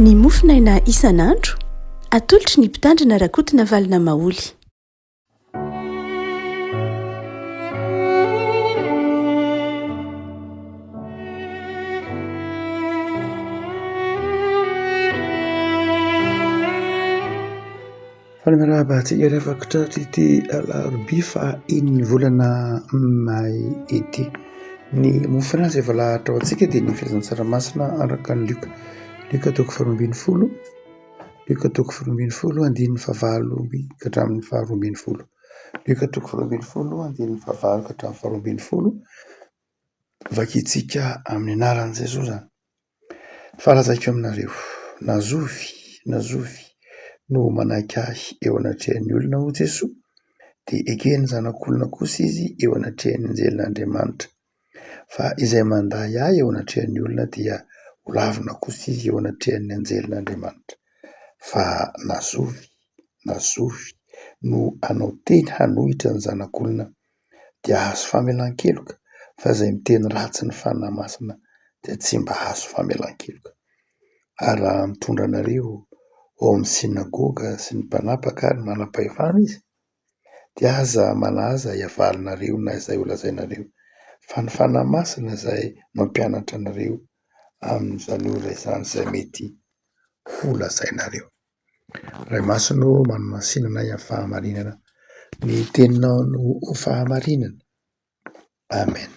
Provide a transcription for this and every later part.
Ny mofinaina isan'andro atolotry ny mpitandrina rakotina valina maoly. Fanamarahantsika rehefa kotratra ity alarobia fa iny volana may ity. Ny mofinaina izay voalahatra ao antsika dia ny filazan'ny tsaramaso araka ny lioka toko 12, lioka toko 12, andininy fahavalo ka hatramin'ny faha 12, lioka toko 12, andininy fahavalo ka hatramin'ny faha 12. Vakintsika amin'ny anaran'i Jesosy izany. Falazaiko aminareo, nazovy no manaiky ahy eo anatrehan'ny olona ho Jesosy, dia ekeny zanak'olona kosa izy eo anatrehan'ny anjelin'Andriamanitra. Fa izay manday ahy eo anatrehan'ny olona dia ho lavina kosa izy eo anatrehan'ny anjelin'Andriamanitra. Fa nazovy no hanao teny hanohitra ny zanak'olona dia hahazo famelan-keloka, fa izay miteny ratsy ny fanahy masina dia tsy mba hahazo famelan-keloka. Ary raha mitondra anareo ao amin'ny sinagoga sy ny mpanapaka ny manam-pahefana izy, dia aza malaza hiavalinareo na izay ho lazainareo fa ny fanahy masina izay mampianatra anareo amin'izany ora izany izay mety ho lazainareo. Ray Masina manomasinana amin'ny fahamarinana, ny teninao no ho fahamarinana. Amen.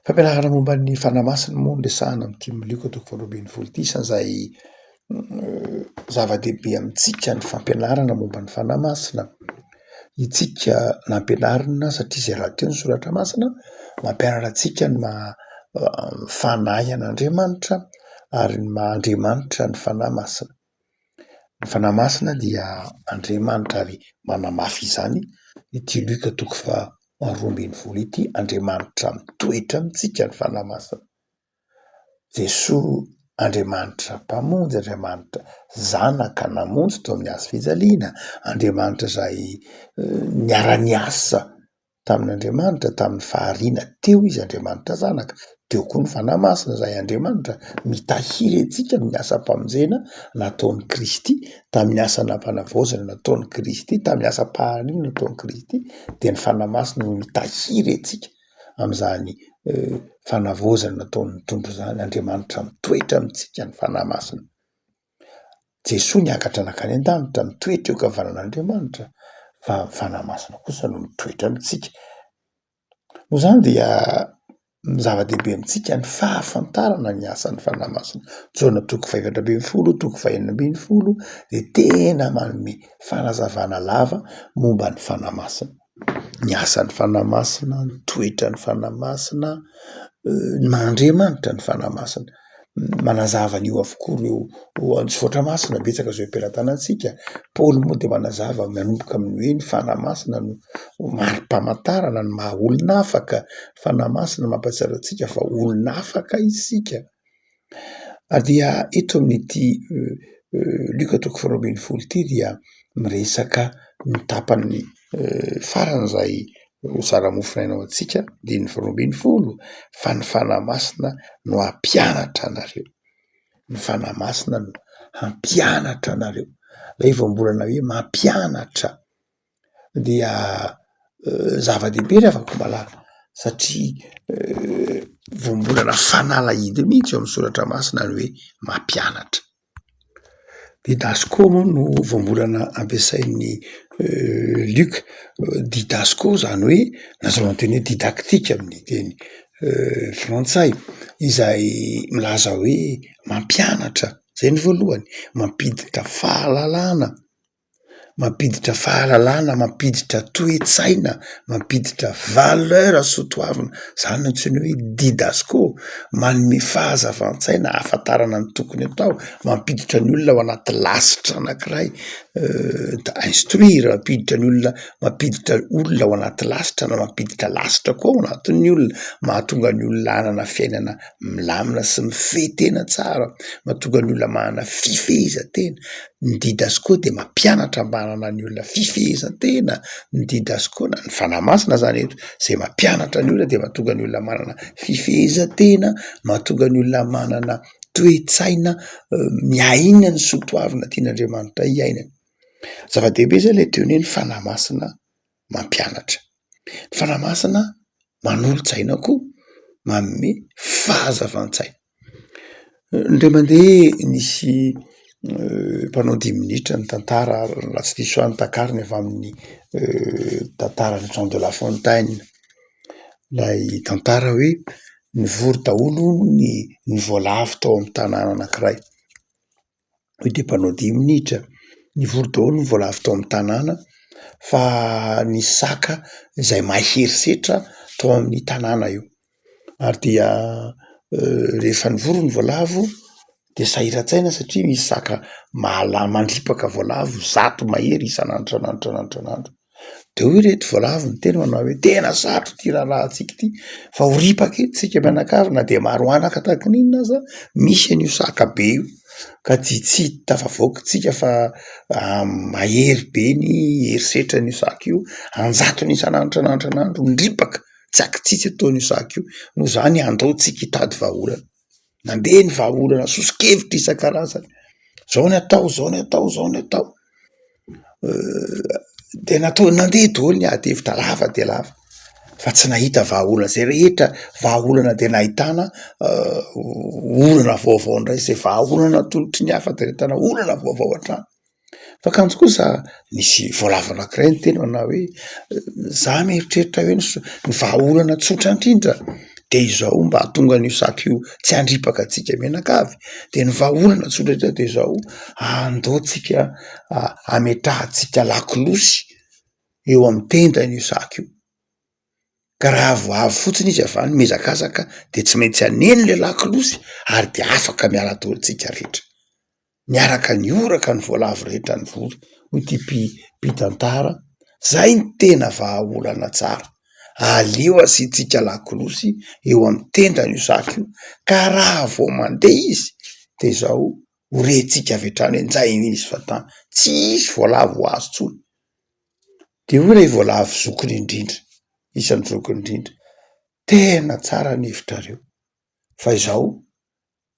Fampianarana momba ny fanahy masina moa no resahana amin'ity lioka toko 12 ity, isan'izay zava-dehibe amintsika ny fampianarana momba ny fanahy masina. Itsika nampianarina satria izay raha teo ny soratra masina mampianatra antsika ny fanahy an'Andriamanitra ary ny maha-Andriamanitra ny fanahy masina. Ny fanahy masina dia Andriamanitra ary manamafy izany ity lioka toko 12 ity. Andriamanitra mitoetra amintsika ny fanahy masina. Jesosy Andriamanitra mpamonjy, Andriamanitra zanaka namonjy teo amin'ny hazofijaliana, Andriamanitra izay niara-niasa tamin'Andriamanitra tamin'ny fahariana teo izy Andriamanitra zanaka. Teo koa ny fanahy masina izay Andriamanitra mitahiry antsika amin'ny asa-pamonjena nataon'i Kristy, tamin'ny asa nampanavaozana nataon'i Kristy, tamin'ny asa-pahariana nataon'i Kristy, dia ny fanahy masina no mitahiry antsika amin'izany fanavaozana nataon'ny tompony izany. Andriamanitra mitoetra amintsika ny fanahy masina. Jesosy niakatra nakany an-danitra mitoetra eo kavanan'Andriamanitra, fa ny fanahy masina kosa no mitoetra amintsika. Noho izany dia zava-dehibe amintsika ny fahafantarana ny asan'ny fanahy masina. Jaona toko 4:10, toko 5:10 dia tena manome fanazavana lava momba ny fanahy masina. Ny asan'ny fanahy masina, ny toetra ny fanahy masina, ny maha-Andriamanitra ny fanahy masina. Manazava an'io avokoa ireo antsifotra masina betsaka izao am-pelatanantsika. Paoly moa dia manazava manomboka amin'ny hoe ny fanahy masina no mari-pamantarana ny maha olona afaka. Fanahy masina mampahatsiaro antsika fa olona afaka isika. Dia eto amin'ity lioka toko 12 ity dia miresaka ny tapany farany izay zara-mofinaina ao antsika, dia ny 12 fa ny fanahy masina no hampianatra anareo. Ny fanahy masina no hampianatra anareo. Ilay voambolana hoe mampianatra dia zava-dehibe rehefa malala, satria voambolana fanalahidy mihitsy eo amin'ny soratra masina ny hoe mampianatra. Didasco moa no voambolana ampiasain'ny lioka. Didasco izany hoe nazahoana teny hoe didaktika amin'ny teny frantsay, izay milaza hoe mampianatra. Izay ny voalohany, mampiditra fahalalana, mampiditra toe-tsaina, mampiditra valeur soatoavina. Izany no antsoina hoe didasco, manome fahazavan-tsaina, ahafantarana ny tokony atao, mampiditra ny olona ao anaty lasitra anankiray, instruire, mampiditra olona ao anaty lasitra na mampiditra lasitra koa ao anatin'ny olona, mahatonga ny olona hanana fiainana milamina sy mifehy tena tsara, mahatonga ny olona manana fifehezan-tena. Ny didasco dia mampianatra mba hanana ny olona fifehezan-tena. Ny didasco na ny fanahy masina izany eto, izay mampianatra ny olona dia mahatonga ny olona manana fifehezan-tena, mahatonga ny olona manana toe-tsaina miaina ny sotoavina tian'Andriamanitra iainany. Zava-dehibe zay le teo ny fanahy masina mampianatra. Ny fanahy masina manolo-tsaina koa manome fahazavan-tsaina. Indray mandeha nisy mpanao 10 minitra ny tantara raha tsy diso any takariny avy amin'ny tantaran'ny Jean de La Fontaine. Lay tantara hoe nivory daholo ny voalavo tao amin'ny tanàna anankiray. Hoe de mpanao 10 minitra nivory daholo ny voalavo tao amin'ny tanàna fa ny saka izay mahery setra tao amin'ny tanàna io. Ary dia rehefa nivory ny voalavo de sahirantsaina satria misy saka mandripaka voalavo 100 mahery isan'andro. De hoy reto voalavo ny teny manao hoe tena sarotro ty raharahantsika ty fa ho ripaka eto tsika mianakavy na de maro anaka tahaka n'inona aza misy an'io saka be io ka tsy tafavoaka tsika fa mahery be ny herisetra n'io saka io, anjatony isan'andro ndripaka tsy akitsitsy ataon'io saka io. Noho zany andaotsika hitady vahaolana. Nandeha ny vahaolana soso-kevitra isan-karazany. Zao ny atao. De nandeha daholo ny ady hevitra lava de lava fa tsy nahita vahaolana. Zay rehetra vahaolana de nahitana olana vaovao indray, zay vahaolana tolotry ny hafa de nahitana olana vaovao hatrany. Fa kanjo kosa nisy voalavo anankiray ny teny manao hoe za mieritreritra hoe ny vahaolana tsotra indrindra de izao mba hahatonga an'io saka io tsy handripaka antsika mianakavy. De ny vahaolana tsotra indrindra de izao andaotsika ametrahantsika lakolosy eo amin'ny tendan'io saka io. Ka raha avy fotsiny izy avy any mihazakazaka de tsy maintsy aneno le lakolosy ary de afaka miala daholontsika rehetra. Niaraka nioraka ny voalavo rehetra nivory. Hoy ty mpitantara, zay ny tena vahaolana tsara. Aleo asiantsika lakolosy eo amin'ny tendan'io saka io ka raha vao mandeha izy de zao horentsika avy hatrany enjay izy fa tany tsisy voalavo azo tsony. De hoy lay voalavo zokiny indrindra, isan'ny zokiny indrindra, tena tsara ny hevitrareo fa izao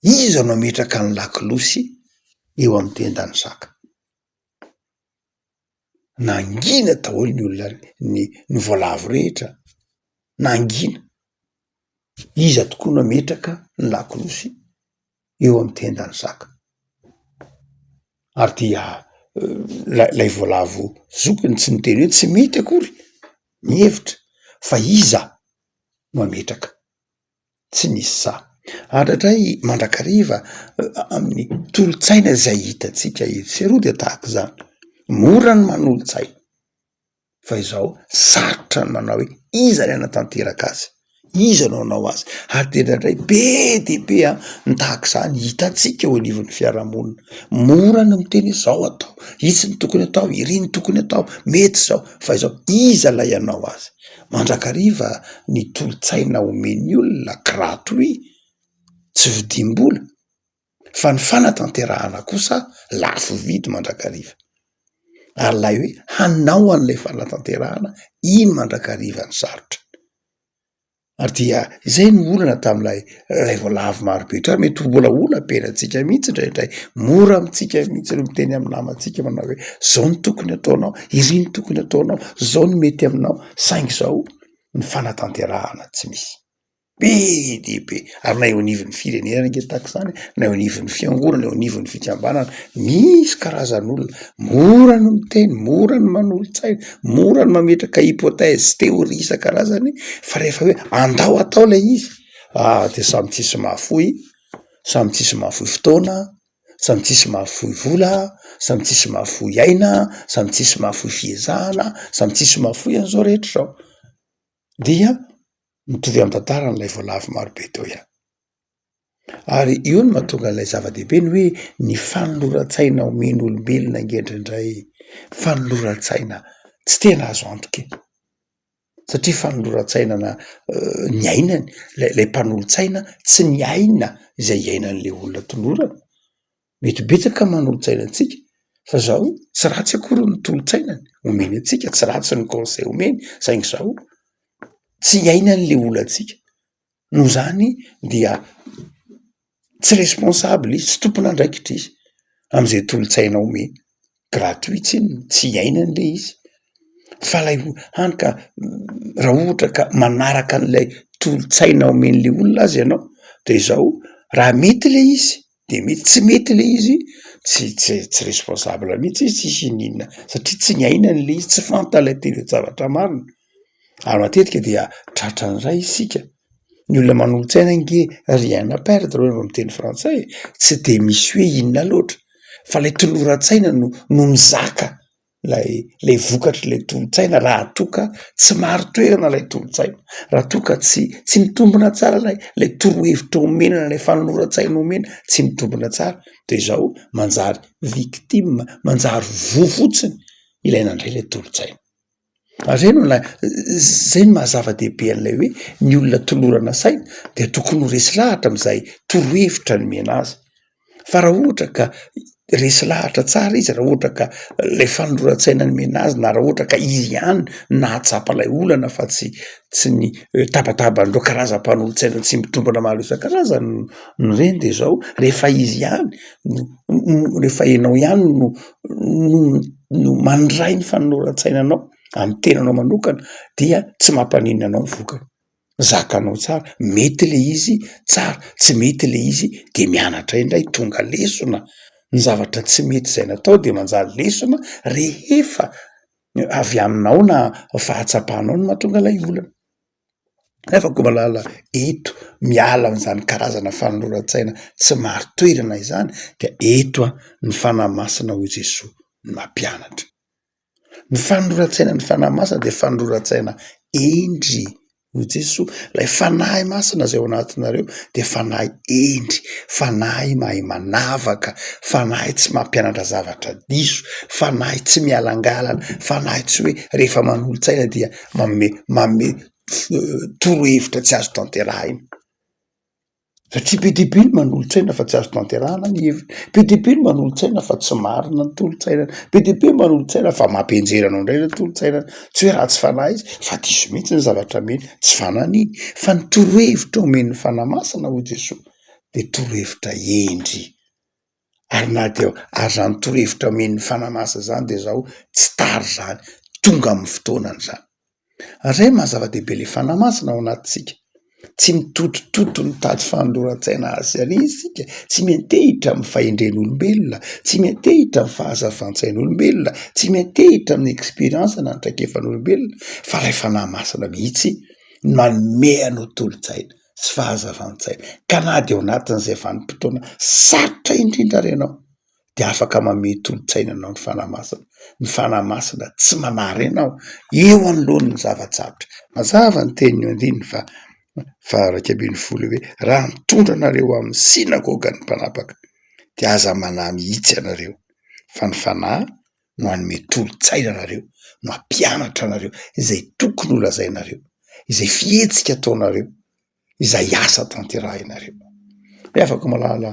iza no ametraka ny lakolosy eo amin'ny tendan'ny saka. Nangina daholo ny olona ny voalavo rehetra, nangina. Iza tokoa no ametraka ny lakolosy eo amin'ny tendan'ny saka. Ary dia lay voalavo zokiny tsy niteny hoe tsy mety akory ny hevitra fa iza no ametraka, tsy nisy sa. Handratray mandrakariva amin'ny tolotsaina izay hitantsika eto sy eroa de tahaka izany. Mora ny manolo-tsaina fa izao sarotra ny manao hoe iza ny hanatanteraka azy, iza no hanao azy. Ary de indray be dia be ny tahaka izany hitantsika eo anivon'ny fiarahamonina. Mora ny miteny zao atao, itsy ny tokony atao, iry ny tokony atao, mety zao fa izao iza lay hanao azy. Mandrakariva ny tolotsaina omen'ny olona gratuit, tsy vidim-bola fa ny fanatanterahana kosa lafo vidy mandrakariva. Ary lay hoe hanao an'ilay fanatanterahana iny mandrakariva ny sarotra. Ary dia izay ny olana tam'lay voalavo marobe trany mety mbola olam-penantsika mihitsy indraindray. Mora amintsika mihitsy no miteny amin'ny namantsika manao hoe zao ny tokony ataonao, iry ny tokony ataonao, zao ny mety aminao, saingy zao ny fanatanterahana tsy misy. Be dia be. Ary na eo anivon'ny firenena nge tahaka izany, na eo anivon'ny fiangonana, eo anivon'ny fikambanana, misy karazan'olona mora no miteny, mora ny manolo-tsaina, mora ny mametraka hypothèse, théorie isan-karazany fa rehefa hoe andao atao lay izy, de samy tsisy mahafoy, samy tsisy mahafoy fotoana, samy tsisy mahafoy vola, samy tsisy mahafoy aina, samy tsisy mahafoy fiezahana, samy tsisy mahafoy an'izao rehetra zao. Dia mitovy amin'ny tantara n'ilay voalavo marobe teo ihany. Ary io no mahatonga an'ilay zava-dehibe ny hoe ny fanoloran-tsaina omeny olombelona ingendrindray, fanoloran-tsaina tsy tena azo antoka. Satria fanoloran-tsaina ny ainany, lay mpanolo-tsaina tsy ny aina izay iainan'le olona tolorana. Mety betsaka manolo-tsaina antsika fa zao tsy ratsy akory ny tolo-tsainany omeny antsika, tsy ratsy ny conseil omeny, saingy zao tsy iainan'le olantsika. Noho zany dia tsy responsable izy, tsy tompon'andraikitra izy am'izay tolotsaina omeny gratuit tsy iainany le izy fa lay hany ka raha ohatra ka manaraka an'ilay tolotsaina omen'le olona azy ianao de zao raha mety le izy de mety, tsy mety le izy tsy responsable mihitsy izy tsisy ininona satria tsy niainany le izy, tsy fantalay teny zavatra marina ary matetika dia tratran'ray isika ny olona manolontsaina nge rien à perdre reo amin'ny teny frantsay tsy de misy hoe inona loatra fa lay toloran-tsaina no mizaka lay vokatry lay tolotsaina raha toka tsy maro toerana lay tolotsaina raha toka tsy mitombona tsara lay torohevitra omenana lay fanoloran-tsaina omena tsy mitombona tsara de zao manjary victime manjary vo fotsiny ilainandray lay tolotsaina areno zay no mahazava-dehibe an'ilay hoe ny olona tolorana saina de tokony ho resy lahatra am'izay torohevitra ny mena azy fa raha ohatra ka resy lahatra tsara izy raha ohatra ka lay fanoloran-tsaina ny mena azy na raha ohatra ka izy ihany nahatsapa lay olana fa tsy ny tabatabandreo karazam-panolontsaina tsy mitombona maro isan-karazany ny reny de zao rehefa izy ihany rehefa ianao ihany no mandray ny fanoloran-tsainanao amin'ny tenanao manokana dia tsy mampaninona anao ny vokany zakanao tsara mety le izy tsara tsy mety le izy de mianatra indray tonga lesona ny zavatra tsy mety zay natao de manjary lesona rehefa avy aminao na fahatsapahanao no mahatonga lay olana afako malala eto miala am'izany karazana fanoloran-tsaina tsy maro toerana izany de eto ny fanahy masina ho Jesoa ny mampianatra ny fanoloran-tsaina ny fanahy masina de fanoloran-tsaina endry ho Jesoa lay fanahy masina zay ao anatinareo de fanahy endry fanahy mahay manavaka fanahy tsy mampianatra zavatra diso fanahy tsy mialangalana fanahy tsy hoe rehefa manolontsaina dia manome torohevitra tsy azo tanterahina satria be deaibe ny manolontsaina fa tsy azo tanterahana ny hevitra be deaibe ny manolontsaina fa tsy marina ny tolotsainana be deaibe ny manolontsaina fa mampienjeranao indray ny tolotsainana tsy hoe raha tsy fanahy izy fa diso mihitsy ny zavatra meny tsy fananiny fa ny torohevitra omen'ny fanahy masina ho Jesoa de torohevitra endry ary na de ary zany torohevitra omen'ny fanahy masina zany de zao tsy tary zany tonga amin'ny fotoanany zany ray mahazava-dehibe le fanahy masina ao anatintsika tsy mitotototo mitady fanoloran-tsaina azy ary isika tsy miantehitra amin'ny fahendren'olombelona tsy miantehitra amin'ny fahazavan-tsain'olombelona tsy miantehitra amin'ny expérience na ny traikefan'olombelona fa lay fanahy masina mihitsy manome anao tolotsaina sy fahazavan-tsaina ka na de ao anatin'izay vanim-potoana sarotra indrindra renao de afaka manome tolotsainanao ny fanahy masina tsy manary anao eo anoloan'ny zava-tsarotra mazava ny teniny eo andininy fa raika ambin'ny folo hoe raha mitondra anareo amin'ny sinagoga ny mpanapaka de aza manahy mihitsy anareo fa ny fanahy no hanome tolotsaina anareo no hampianatra anareo izay tokony ho lazainareo izay fihetsika ataonareo izay asa tanterahinareo de afaka malala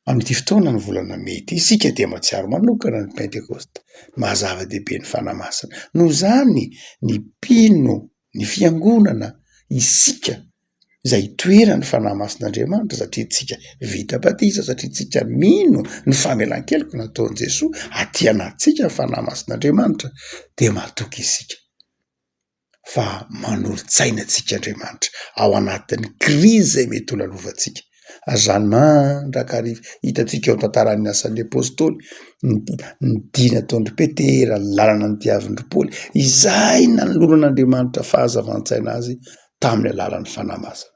amin'ity fotoana ny volana mety isika de matsiaro manokana ny pentekosta mahazava-dehibe ny fanahy masina noho zany ny mpino ny fiangonana isika izay toerany fanahy masin'Andriamanitra satria tsika vita batisa satria tsika mino ny famelan-keloko nataon'i Jesoa aty anatintsika ny fanahy masin'Andriamanitra de mahatoky isika fa manolo-tsaina tsika Andriamanitra ao anatin'ny krizy zay mety ho lalovantsika ary zany mandrakariva hitantsika eo tantaran'ny asan'ny apôstôly ny dina ataondry Petera ny lalana ny diavindry Paoly izay nanolonan'Andriamanitra fahazavan-tsaina azy tamin'ny alalan'ny fanahy masina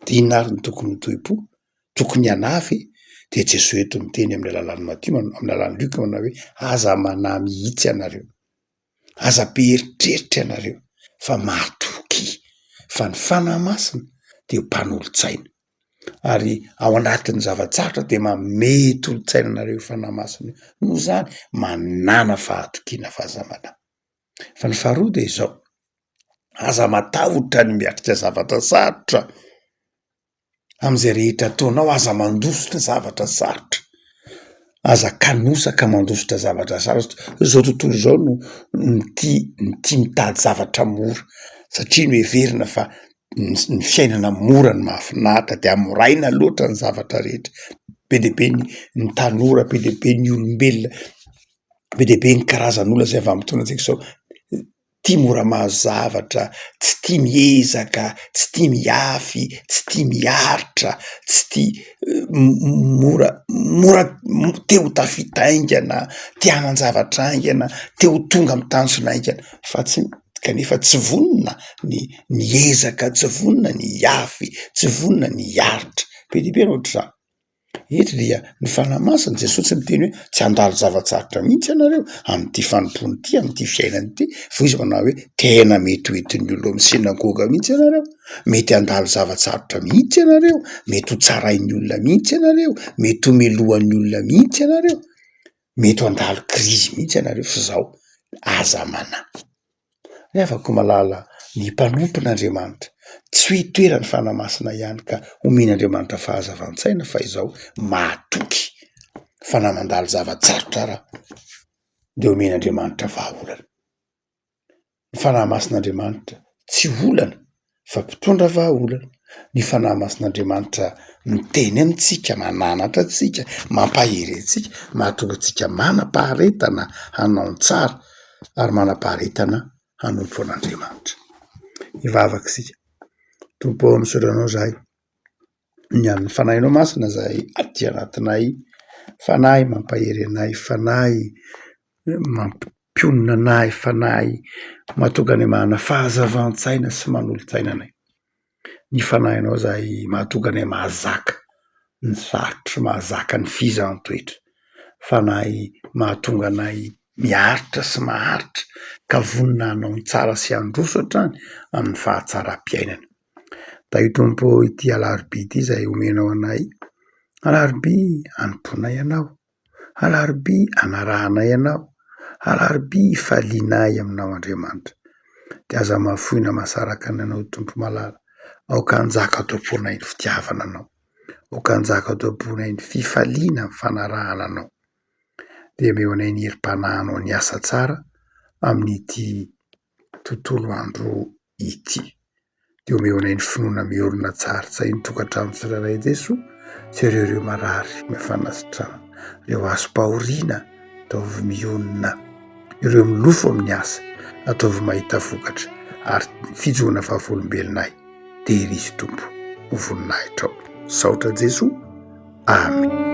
de inona ary ny tokony ho tohi-po tokony hanafy de Jesoa eto miteny amin'ny alalan'ny Matthieu amin'ny alalan'ny Luc manao hoe aza manahy mihitsy anareo aza be eritreritra anareo fa mahatoky fa ny fanahy masina de mpanolo-tsaina ary ao anatin'ny zavatsarotra de manome tolotsaina anareo fanahy masina noho zany manana fahatokiana fahazamana fa ny faharoa de izao aza matahotra ny miatrika zavatra sarotra am'izay rehetra ataonao aza mandositra zavatra sarotra aza kanosaka mandositra zavatra sarotra zao tontolo zao no ty mitady zavatra mora satria no heverina fa ny fiainana mora ny mahafinaritra de amoraina loatra ny zavatra rehetra be deaibe ny tanora be deaibe ny olombelona be deaibe ny karazan'olona zay vampitona antsika zao tia mora mahazo zavatra tsy tia miezaka tsy tia miafy tsy tia miaritra tsy tia mora te ho tafitaingana tia hanan-javatra aingana te ho tonga amy tanjona aingana fa tsy kanefa tsy vonona ny ezaka tsy vonona ny iafy tsy vonona ny aritra be deaibe na ohatr'izany eto dia ny fanahy masina Jesosy tsy miteny hoe tsy handalo zavatsarotra mihitsy ianareo am'ty fanompony ity am'ty fiainany ity vo izy manao hoe tena mety hoentin'ny olo amy sinagoga mihitsy ianareo mety handalo zavatsarotra mihitsy ianareo mety ho tsarain'ny olona mihitsy ianareo mety ho melohan'ny olona mihitsy ianareo mety ho andalo krizy mihitsy ianareo fa zao aza manahy afaka malala ny mpanompon'Andriamanitra tsy hoe toerany fanahy masina ihany ka omen'Andriamanitra fahazavan-tsaina fa izao mahatoky fanahy mandalo zavatsarotra raha de omen'Andriamanitra vahaolana ny fanahy masin'Andriamanitra tsy olana fa mpitondra vahaolana ny fanahy masin'Andriamanitra miteny amitsika mananatra atsika mampahery antsika mahatonga atsika manam-paharetana hanao tsara ary manam-paharetana hanompo an'Andriamanitra ivavaka sika tompo ao amisoranao zahay ny amin'ny fanahinao masina zahay aty anatinay fanahy mampahery anay fanahy mampionona anay fanahy mahatonga any mahana fahazavan-tsaina sy manolo-tsaina anay ny fanahinao zahay mahatonga anay mahazaka ny sarotry mahazaka ny fizaham-toetra fanahy mahatonga anay miaritra sy maharitra ka vonina hanao ny tsara sy handroso hatrany amin'ny fahatsaram-piainana da io tompo ity alarobia ity zay omenao anay alarobia anomponay ianao alarobia anarahanay ianao alarobia falianay aminao Andriamanitra de aza mahafoina mahasaraka ananao tompo malala aoka anjaka ato-ponay ny fitiavana anao aoka anjaka ato-ponay ny fifaliana ny fanarahana anao de meo anay ny herim-panahinao ny asa tsara amin'ity tontolo andro ity de omeo anay ny finoana miorina tsara zay ny tokantrano tsirairay Jesoa sy ireo marary mifanasitrana reo asom-pahoriana ataovy mionona ireo milofo amin'ny asa ataovy mahita vokatra ary fijoana fahavolombelonay tehirisy tompo ho voninahitra ao saotra Jesoa amen